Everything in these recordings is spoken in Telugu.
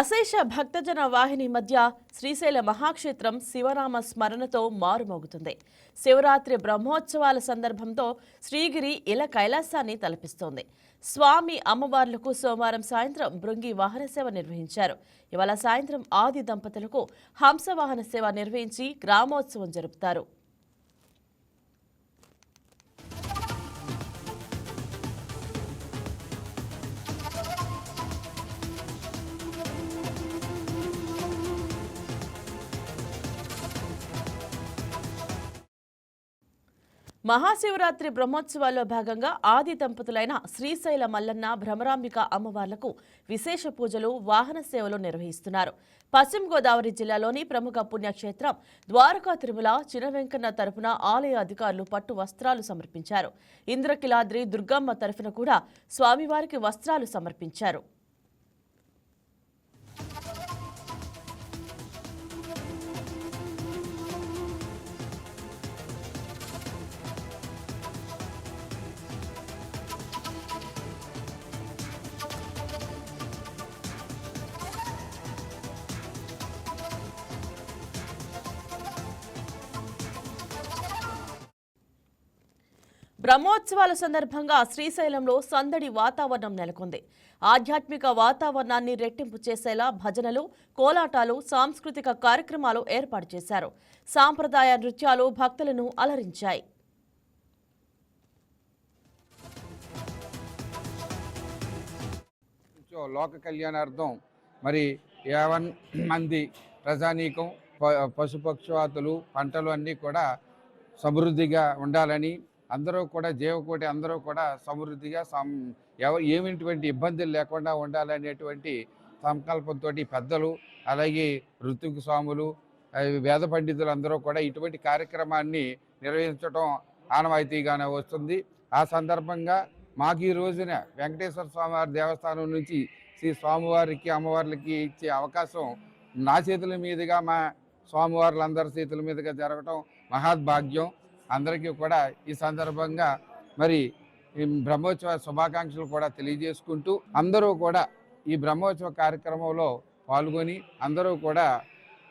అశేష భక్తజన వాహిని మధ్య శ్రీశైల మహాక్షేత్రం శివనామ స్మరణతో మారుమోగుతుంది. శివరాత్రి బ్రహ్మోత్సవాల సందర్భంతో శ్రీగిరి ఇల కైలాసాన్ని తలపిస్తోంది. స్వామి అమ్మవార్లకు సోమవారం సాయంత్రం భృంగి వాహన సేవ నిర్వహించారు. ఇవాళ సాయంత్రం ఆది దంపతులకు హంసవాహన సేవ నిర్వహించి గ్రామోత్సవం జరుపుతారు. మహాశివరాత్రి బ్రహ్మోత్సవాల్లో భాగంగా ఆది దంపతులైన శ్రీశైల మల్లన్న భ్రమరాంబిక అమ్మవార్లకు విశేష పూజలు వాహన సేవలు నిర్వహిస్తున్నారు. పశ్చిమ గోదావరి జిల్లాలోని ప్రముఖ పుణ్యక్షేత్రం ద్వారకా తిరుమల చినవెంకన్న తరఫున ఆలయ అధికారులు పట్టు వస్త్రాలు సమర్పించారు. ఇంద్రకిలాద్రి దుర్గమ్మ తరఫున కూడా స్వామివారికి వస్త్రాలు సమర్పించారు. బ్రహ్మోత్సవాల సందర్భంగా శ్రీశైలంలో సందడి వాతావరణం నెలకొంది. ఆధ్యాత్మిక వాతావరణాన్ని రెట్టింపు చేసేలా భజనలు, కోలాటాలు, సాంస్కృతిక కార్యక్రమాలు ఏర్పాటు చేశారు. సాంప్రదాయ నృత్యాలు భక్తులను అలరించాయి. లోక కళ్యాణార్థం మరి 50 మంది ప్రజానీకం పశుపక్షవాతులు పంటలు అన్నీ కూడా సమృద్ధిగా ఉండాలని, అందరూ కూడా జీవకోటి అందరూ కూడా సమృద్ధిగా ఏమిటువంటి ఇబ్బందులు లేకుండా ఉండాలనేటువంటి సంకల్పంతో పెద్దలు, అలాగే ఋతుక స్వాములు, వేద పండితులు అందరూ కూడా ఇటువంటి కార్యక్రమాన్ని నిర్వహించడం ఆనవాయితీగానే వస్తుంది. ఆ సందర్భంగా మాకు ఈ రోజున వెంకటేశ్వర స్వామివారి దేవస్థానం నుంచి శ్రీ స్వామివారికి అమ్మవార్లకి ఇచ్చే అవకాశం నా చేతుల మీదుగా మా స్వామివార్లందరి చేతుల మీదుగా జరగటం మహాద్భాగ్యం. అందరికీ కూడా ఈ సందర్భంగా మరి బ్రహ్మోత్సవ శుభాకాంక్షలు కూడా తెలియజేసుకుంటూ అందరూ కూడా ఈ బ్రహ్మోత్సవ కార్యక్రమంలో పాల్గొని అందరూ కూడా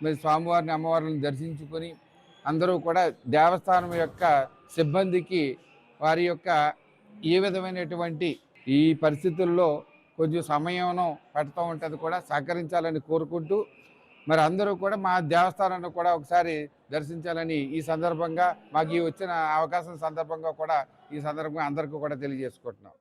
మరి స్వామివారిని అమ్మవారిని దర్శించుకొని అందరూ కూడా దేవస్థానం యొక్క సిబ్బందికి వారి యొక్క ఏ విధమైనటువంటి ఈ పరిస్థితుల్లో కొంచెం సమయం పెడుతూ ఉంటుంది కూడా సహకరించాలని కోరుకుంటూ మరి అందరూ కూడా మా దేవస్థానాన్ని కూడా ఒకసారి దర్శించాలని ఈ సందర్భంగా మాకు ఈ వచ్చిన అవకాశం సందర్భంగా కూడా ఈ సందర్భంగా అందరికీ కూడా తెలియజేసుకుంటున్నాం.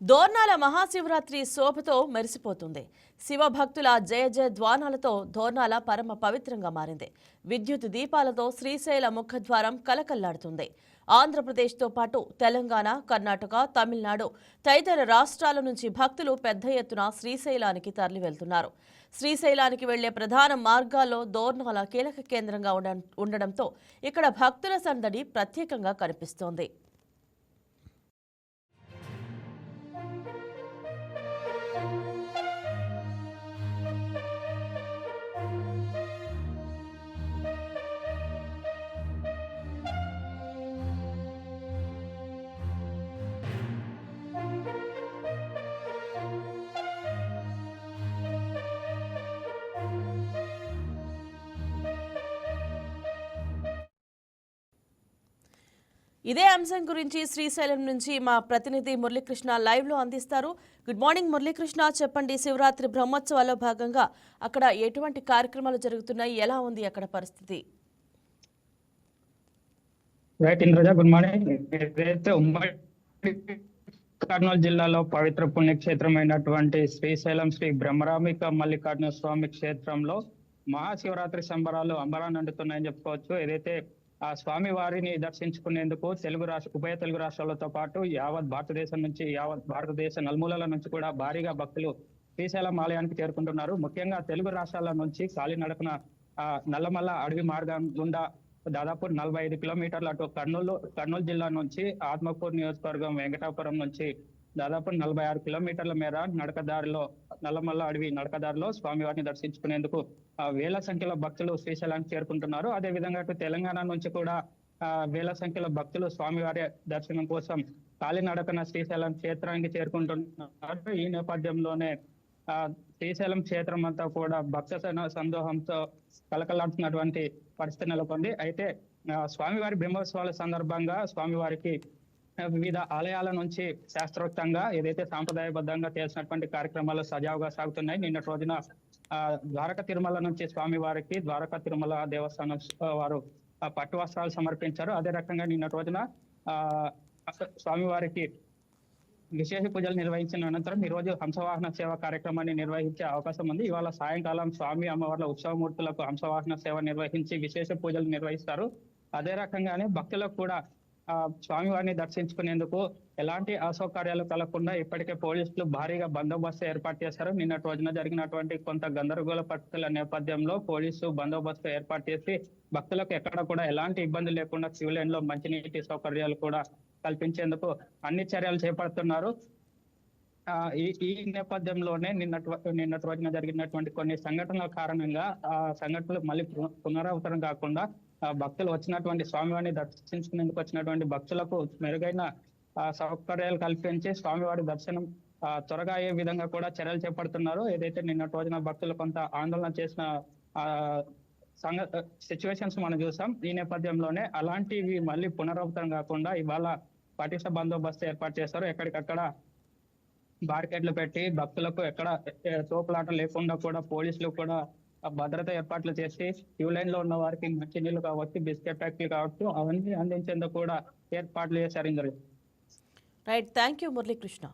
దోర్నాల మహాశివరాత్రి శోభతో మెరిసిపోతుంది. శివభక్తుల జయ జయ ధ్వానాలతో దోర్నాల పరమ పవిత్రంగా మారింది. విద్యుత్ దీపాలతో శ్రీశైల ముఖద్వారం కలకల్లాడుతుంది. ఆంధ్రప్రదేశ్తో పాటు తెలంగాణ, కర్ణాటక, తమిళనాడు తదితర రాష్ట్రాల నుంచి భక్తులు పెద్ద ఎత్తున శ్రీశైలానికి తరలి వెళ్తున్నారు. శ్రీశైలానికి వెళ్లే ప్రధాన మార్గాల్లో దోర్నాల కీలక కేంద్రంగా ఉండడంతో ఇక్కడ భక్తుల సందడి ప్రత్యేకంగా కనిపిస్తోంది. ఇదే అంశం గురించి శ్రీశైలం నుంచి మా ప్రతినిధి మురళీకృష్ణ లైవ్ లో అందిస్తారు. గుడ్ మార్నింగ్ మురళీకృష్ణ, చెప్పండి, శివరాత్రి బ్రహ్మోత్సవాల్లో భాగంగా అక్కడ ఎటువంటి కార్యక్రమాలు జరుగుతున్నాయి, ఎలా ఉంది అక్కడ పరిస్థితి? Right Indraja, good morning. ఏదైతే ఉమ్మడి కర్నూలు జిల్లాలో పవిత్ర పుణ్యక్షేత్రమైనటువంటి శ్రీశైలం శ్రీ బ్రహ్మరాంబిక మల్లికార్జున స్వామి క్షేత్రంలో మహాశివరాత్రి సంబరాలు అంబరాన్ని అంటున్నాయని చెప్పుకోవచ్చు. ఏదైతే ఆ స్వామి వారిని దర్శించుకునేందుకు ఉభయ తెలుగు రాష్ట్రాలతో పాటు యావత్ భారతదేశం నుంచి భారతదేశ నలుమూలల నుంచి కూడా భారీగా భక్తులు శ్రీశైలం ఆలయానికి చేరుకుంటున్నారు. ముఖ్యంగా తెలుగు రాష్ట్రాల నుంచి కాలినడకన నల్లమల్ల అడవి మార్గం గుండా దాదాపు 45 కిలోమీటర్లు అటు కర్నూలు జిల్లా నుంచి ఆత్మకూరు నియోజకవర్గం వెంకటాపురం నుంచి దాదాపు 46 కిలోమీటర్ల మేర నల్లమల్ల అడవి నడకదారిలో స్వామివారిని దర్శించుకునేందుకు వేల సంఖ్యలో భక్తులు శ్రీశైలానికి చేరుకుంటున్నారు. అదే విధంగా అటు తెలంగాణ నుంచి కూడా వేల సంఖ్యలో భక్తులు స్వామివారి దర్శనం కోసం కాలినడకన శ్రీశైలం క్షేత్రానికి చేరుకుంటున్నారు. ఈ నేపథ్యంలోనే శ్రీశైలం క్షేత్రం అంతా కూడా భక్త సందోహంతో కలకలాడుతున్నటువంటి పరిస్థితి నెలకొంది. అయితే స్వామివారి బ్రహ్మోత్సవాల సందర్భంగా స్వామివారికి వివిధ ఆలయాల నుంచి శాస్త్రోక్తంగా ఏదైతే సాంప్రదాయబద్ధంగా చేసినటువంటి కార్యక్రమాలు సజావుగా సాగుతున్నాయి. నిన్నటి రోజున ద్వారకా తిరుమల నుంచి స్వామివారికి ద్వారకా తిరుమల దేవస్థానం వారు పట్టు వస్త్రాలు సమర్పించారు. అదే రకంగా నిన్నటి రోజున స్వామివారికి విశేష పూజలు నిర్వహించిన అనంతరం ఈ రోజు హంసవాహన సేవ కార్యక్రమాన్ని నిర్వహించే అవకాశం ఉంది. ఇవాళ సాయంకాలం స్వామి అమ్మవార్ల ఉత్సవమూర్తులకు హంసవాహన సేవ నిర్వహించి విశేష పూజలు నిర్వహిస్తారు. అదే రకంగానే భక్తులకు కూడా స్వామివారిని దర్శించుకునేందుకు ఎలాంటి అసౌకర్యాలు కలగకుండా ఇప్పటికే పోలీసులు భారీగా బందోబస్తు ఏర్పాటు చేశారు. నిన్నటి రోజున జరిగినటువంటి కొంత గందరగోళ పరిస్థితుల నేపథ్యంలో పోలీసు బందోబస్తు ఏర్పాటు చేసి భక్తులకు ఎక్కడ కూడా ఎలాంటి ఇబ్బంది లేకుండా క్యూ లైన్ లో మంచినీటి సౌకర్యాలు కూడా కల్పించేందుకు అన్ని చర్యలు చేపడుతున్నారు. ఈ నేపథ్యంలోనే నిన్నటి రోజున జరిగినటువంటి కొన్ని సంఘటనల కారణంగా ఆ సంఘటనలు మళ్ళీ పునరావృతం కాకుండా భక్తులు వచ్చినటువంటి స్వామివారిని దర్శించుకునేందుకు వచ్చినటువంటి భక్తులకు మెరుగైన సౌకర్యాలు కల్పించి స్వామివారి దర్శనం త్వరగా అయ్యే విధంగా కూడా చర్యలు చేపడుతున్నారు. ఏదైతే నిన్నటి రోజున భక్తులు కొంత ఆందోళన చేసిన సిచ్యువేషన్స్ మనం చూసాం. ఈ నేపథ్యంలోనే అలాంటివి మళ్ళీ పునరావృతం కాకుండా ఇవాళ పటిష్ట బందోబస్తు ఏర్పాటు చేశారు. ఎక్కడికక్కడ బారికేడ్లు పెట్టి భక్తులకు ఎక్కడ తోపులాట లేకుండా కూడా పోలీసులు కూడా భద్రత ఏర్పాట్లు చేసి క్యూ లైన్ లో ఉన్న వారికి మంచినీళ్ళు కావచ్చు, బిస్కెట్ ప్యాకెట్లు కావచ్చు, అవన్నీ అందించేందుకు కూడా ఏర్పాట్లు చేశారు. Right, thank you Muralikrishna.